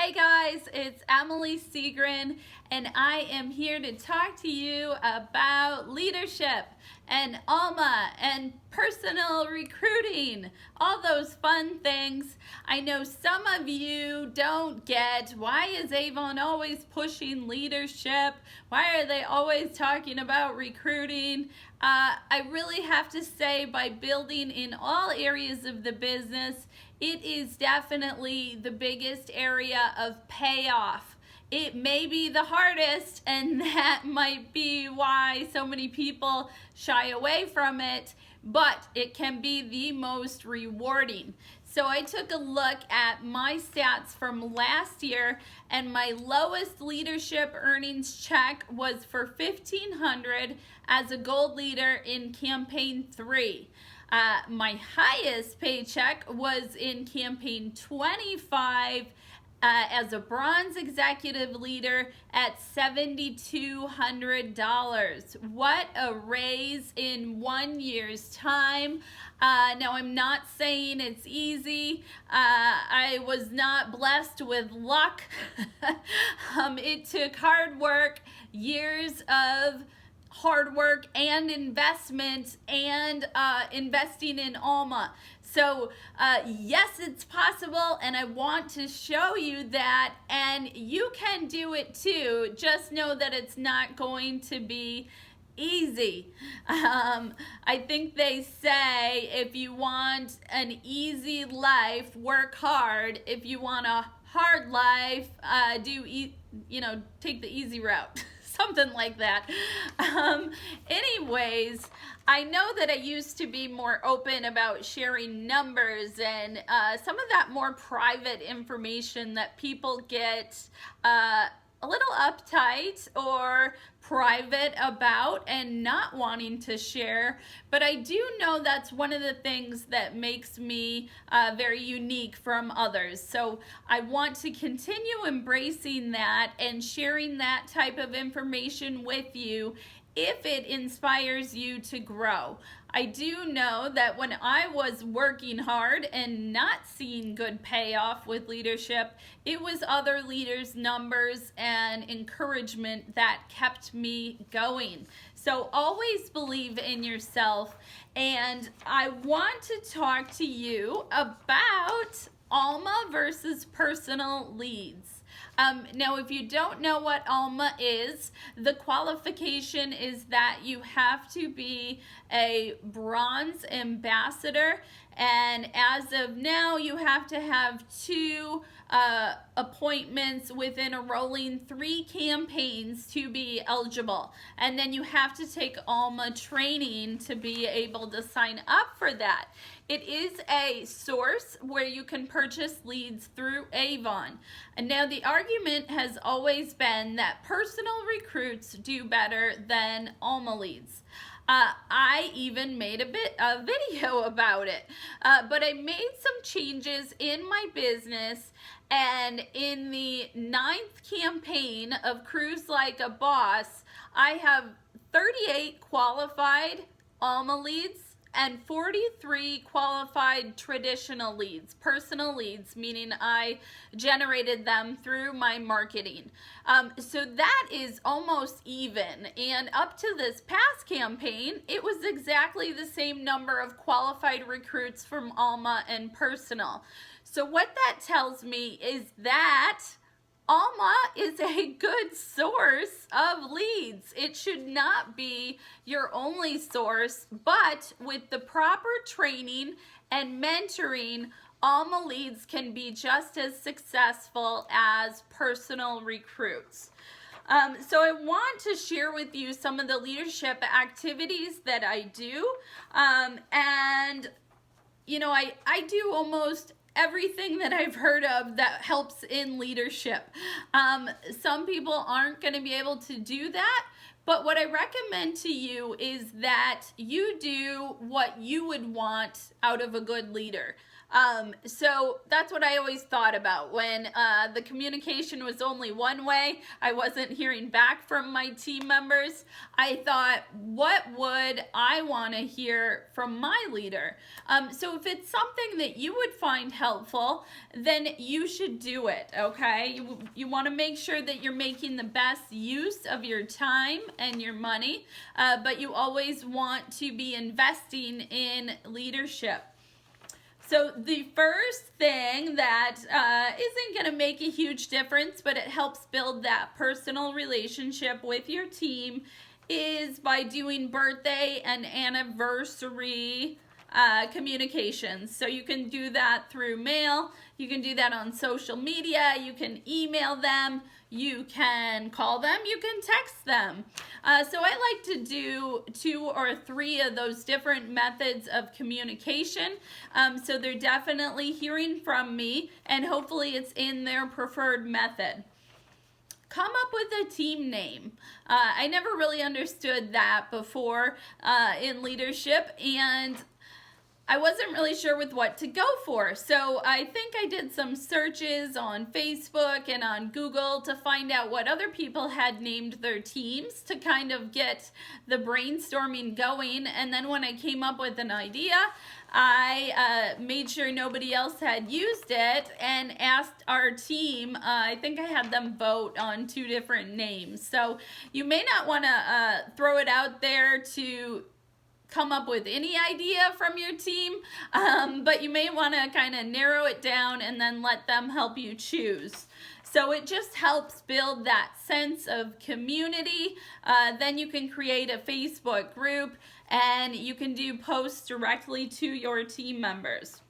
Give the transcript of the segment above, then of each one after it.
Hi guys, it's Emily Segrin, and I am here to talk to you about leadership and ALMA and personal recruiting, all those fun things. I know some of you don't get, why is Avon always pushing leadership? Why are they always talking about recruiting? I really have to say, by building in all areas of the business, it is definitely the biggest area of payoff. It may be the hardest, and that might be why so many people shy away from it, but it can be the most rewarding. So I took a look at my stats from last year, and my lowest leadership earnings check was for $1,500 as a gold leader in campaign 3. My highest paycheck was in campaign 25 as a bronze executive leader at $7,200. What a raise in 1 year's time. Now, I'm not saying it's easy. I was not blessed with luck. It took hard work, years of hard work and investment, and investing in ALMA. So yes, it's possible, and I want to show you that, and you can do it too. Just know that it's not going to be easy. I think they say if you want an easy life, work hard. If you want a hard life, take the easy route. Something like that. Anyways, I know that I used to be more open about sharing numbers and some of that more private information that people get a little uptight or private about and not wanting to share, but I do know that's one of the things that makes me very unique from others. So I want to continue embracing that and sharing that type of information with you if it inspires you to grow. I do know that when I was working hard and not seeing good payoff with leadership, it was other leaders' numbers and encouragement that kept me going. So always believe in yourself, and I want to talk to you about ALMA versus personal leads. Now, if you don't know what ALMA is, the qualification is that you have to be a bronze ambassador, and as of now, you have to have 2 appointments within a rolling 3 campaigns to be eligible. And then you have to take ALMA training to be able to sign up for that. It is a source where you can purchase leads through Avon. And now the argument has always been that personal recruits do better than ALMA leads. I even made a video about it, but I made some changes in my business, and in the 9th campaign of Cruise Like a Boss, I have 38 qualified ALMA leads and 43 qualified traditional leads, personal leads, meaning I generated them through my marketing. So that is almost even. And up to this past campaign, it was exactly the same number of qualified recruits from ALMA and personal. So what that tells me is that ALMA is a good source of leads. It should not be your only source, but with the proper training and mentoring, ALMA leads can be just as successful as personal recruits. So I want to share with you some of the leadership activities that I do. I do almost everything that I've heard of that helps in leadership. Some people aren't going to be able to do that, but what I recommend to you is that you do what you would want out of a good leader. So that's what I always thought about when the communication was only one way. I wasn't hearing back from my team members. I thought, what would I want to hear from my leader? So if it's something that you would find helpful, then you should do it, okay? You want to make sure that you're making the best use of your time and your money, but you always want to be investing in leadership. So the first thing that isn't going to make a huge difference, but it helps build that personal relationship with your team, is by doing birthday and anniversary communications. So you can do that through mail, you can do that on social media, you can email them, you can call them, you can text them. So I like to do 2 or 3 of those different methods of communication. So they're definitely hearing from me, and hopefully it's in their preferred method. Come up with a team name. I never really understood that before in leadership, and I wasn't really sure with what to go for. So I think I did some searches on Facebook and on Google to find out what other people had named their teams to kind of get the brainstorming going. And then when I came up with an idea, I made sure nobody else had used it and asked our team. I think I had them vote on 2 different names. So you may not want to throw it out there to come up with any idea from your team, but you may want to kind of narrow it down and then let them help you choose. So it just helps build that sense of community. Then you can create a Facebook group and you can do posts directly to your team members.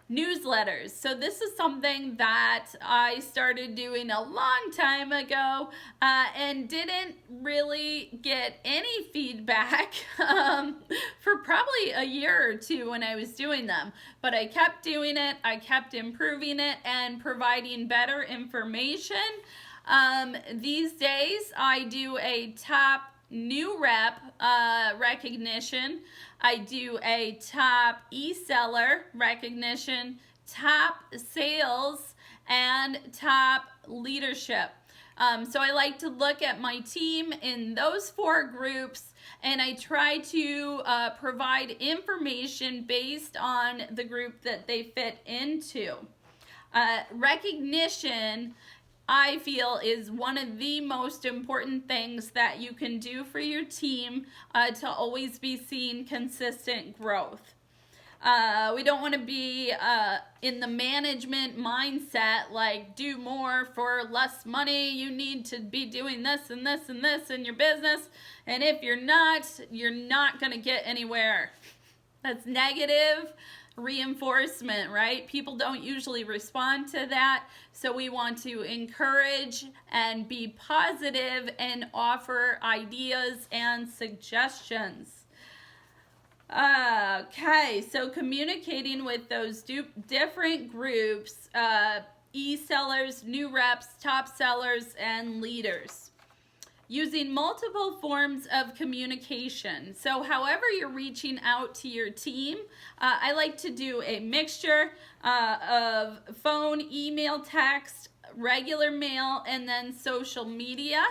Newsletters. So this is something that I started doing a long time ago and didn't really get any feedback for probably a year or 2 when I was doing them. But I kept doing it, I kept improving it and providing better information. These days I do a top new rep recognition. I do a top e-seller recognition, top sales, and top leadership. So I like to look at my team in those 4 groups, and I try to provide information based on the group that they fit into. Recognition, I feel, is one of the most important things that you can do for your team to always be seeing consistent growth. We don't want to be in the management mindset, like do more for less money. You need to be doing this and this and this in your business. And if you're not going to get anywhere. That's negative reinforcement, right? People don't usually respond to that. So we want to encourage and be positive and offer ideas and suggestions. Okay, so communicating with those different groups, e-sellers, new reps, top sellers, and leaders. Using multiple forms of communication. So however you're reaching out to your team, I like to do a mixture of phone, email, text, regular mail, and then social media.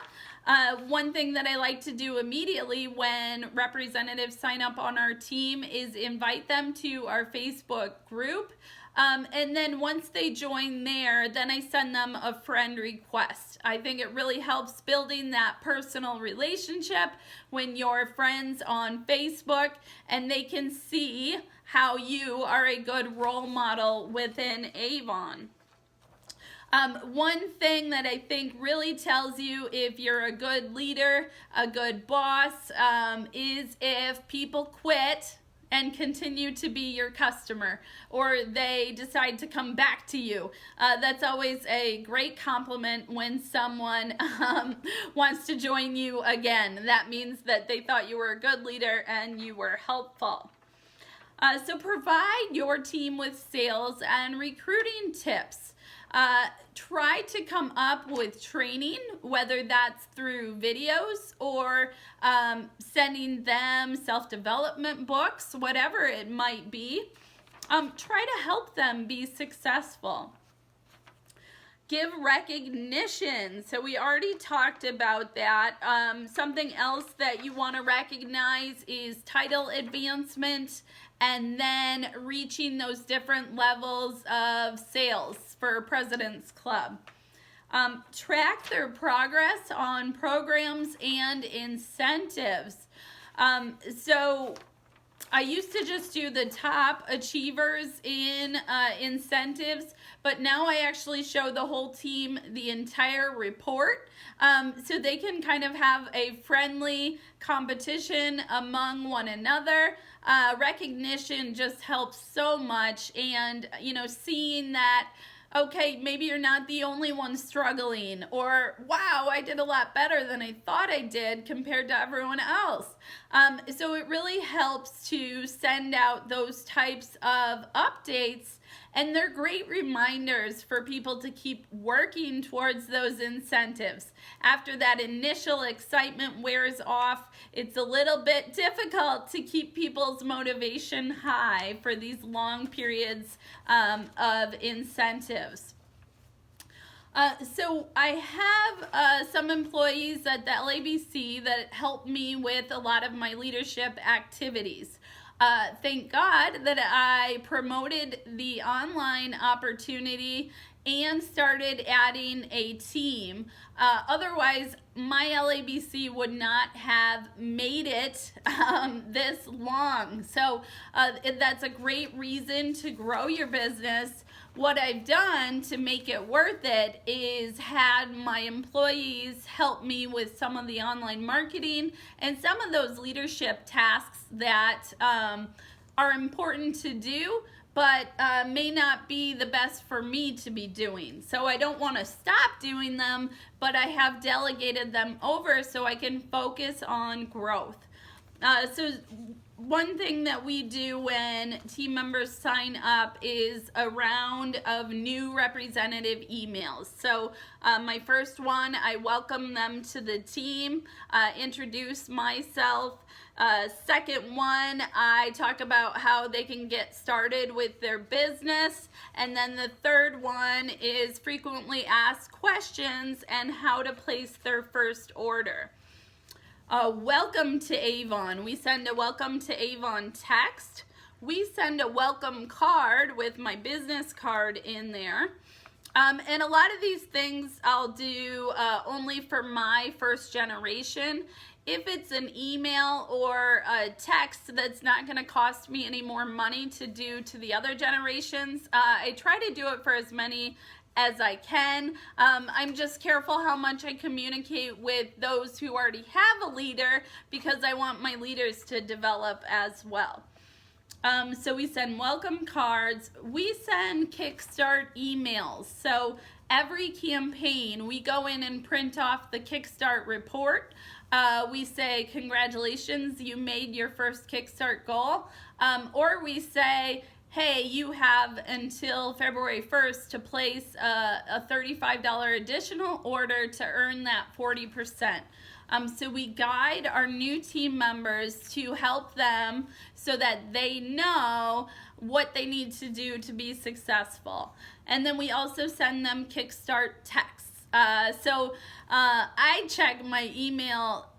One thing that I like to do immediately when representatives sign up on our team is invite them to our Facebook group. And then once they join there, then I send them a friend request. I think it really helps building that personal relationship when you're friends on Facebook and they can see how you are a good role model within Avon. One thing that I think really tells you if you're a good leader, a good boss, is if people quit and continue to be your customer, or they decide to come back to you. That's always a great compliment when someone wants to join you again. That means that they thought you were a good leader and you were helpful. So provide your team with sales and recruiting tips. Try to come up with training, whether that's through videos or sending them self-development books, whatever it might be. Try to help them be successful. Give recognition. So we already talked about that. Something else that you want to recognize is title advancement and then reaching those different levels of sales for President's Club. Track their progress on programs and incentives. So I used to just do the top achievers in incentives, but now I actually show the whole team the entire report, so they can kind of have a friendly competition among one another. Recognition just helps so much, and seeing that, okay, maybe you're not the only one struggling, or wow, I did a lot better than I thought I did compared to everyone else. So it really helps to send out those types of updates, and they're great reminders for people to keep working towards those incentives. After that initial excitement wears off, it's a little bit difficult to keep people's motivation high for these long periods of incentives. So I have some employees at the LABC that help me with a lot of my leadership activities. Thank God that I promoted the online opportunity and started adding a team. Otherwise, my LABC would not have made it this long. So that's a great reason to grow your business. What I've done to make it worth it is had my employees help me with some of the online marketing and some of those leadership tasks that are important to do, but may not be the best for me to be doing. So I don't want to stop doing them, but I have delegated them over so I can focus on growth. So one thing that we do when team members sign up is a round of new representative emails. So my first one, I welcome them to the team, introduce myself. Second one, I talk about how they can get started with their business. And then the third one is frequently asked questions and how to place their first order. Welcome to Avon. We send a welcome to Avon text. We send a welcome card with my business card in there. And a lot of these things I'll do only for my first generation. If it's an email or a text that's not going to cost me any more money to do to the other generations, I try to do it for as many as I can. I'm just careful how much I communicate with those who already have a leader because I want my leaders to develop as well. So we send welcome cards. We send Kickstart emails. So every campaign, we go in and print off the Kickstart report. We say, congratulations, you made your first Kickstart goal. Or we say, hey, you have until February 1st to place a $35 additional order to earn that 40%. So we guide our new team members to help them so that they know what they need to do to be successful. And then we also send them Kickstart texts. So I check my email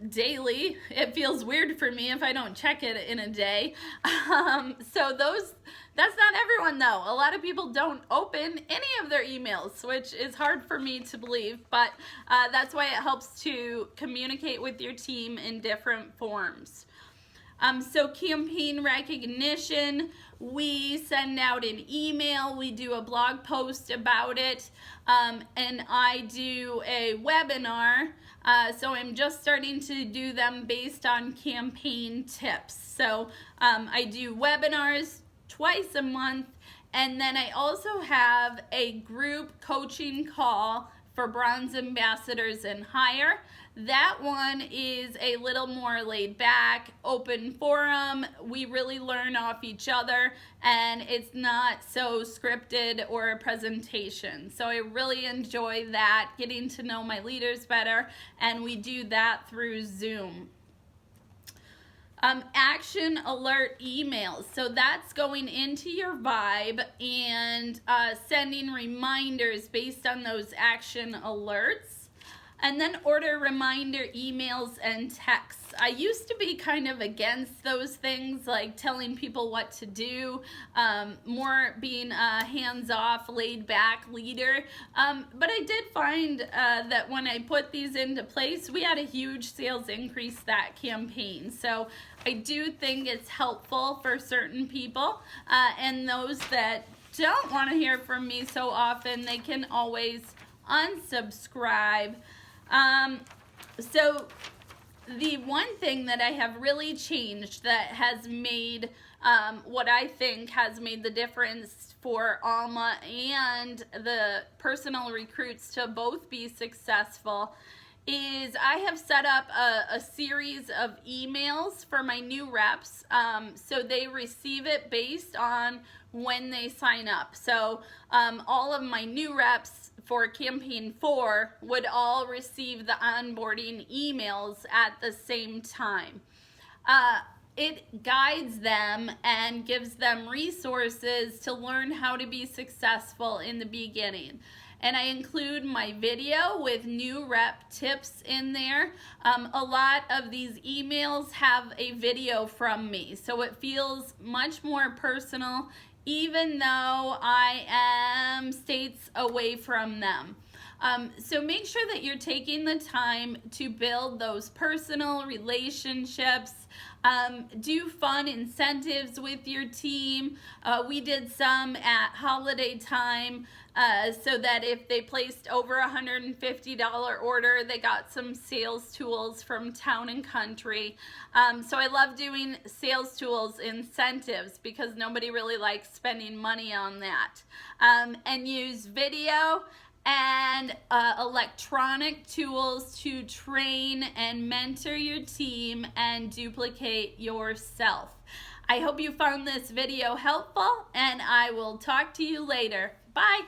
daily. It feels weird for me if I don't check it in a day. That's not everyone though. A lot of people don't open any of their emails, which is hard for me to believe, but that's why it helps to communicate with your team in different forms. So campaign recognition, we send out an email, we do a blog post about it, and I do a webinar. So I'm just starting to do them based on campaign tips. So I do webinars twice a month, and then I also have a group coaching call for bronze ambassadors and higher. That one is a little more laid back, open forum. We really learn off each other, and it's not so scripted or a presentation. So I really enjoy that, getting to know my leaders better, and we do that through Zoom. Action alert emails. So that's going into your Vibe and sending reminders based on those action alerts. And then order reminder emails and texts. I used to be kind of against those things, like telling people what to do, more being a hands-off, laid-back leader. But I did find that when I put these into place, we had a huge sales increase that campaign. So I do think it's helpful for certain people, and those that don't want to hear from me so often, they can always unsubscribe. So the one thing that I have really changed that has made what I think has made the difference for ALMA and the personal recruits to both be successful is I have set up a series of emails for my new reps, so they receive it based on when they sign up. So all of my new reps for campaign 4 would all receive the onboarding emails at the same time. It guides them and gives them resources to learn how to be successful in the beginning. And I include my video with new rep tips in there. A lot of these emails have a video from me, so it feels much more personal, even though I am states away from them. So make sure that you're taking the time to build those personal relationships. Do fun incentives with your team. We did some at holiday time, so that if they placed over $150 order, they got some sales tools from Town and Country. So I love doing sales tools incentives because nobody really likes spending money on that. And use video and electronic tools to train and mentor your team and duplicate yourself. I hope you found this video helpful, and I will talk to you later. Bye.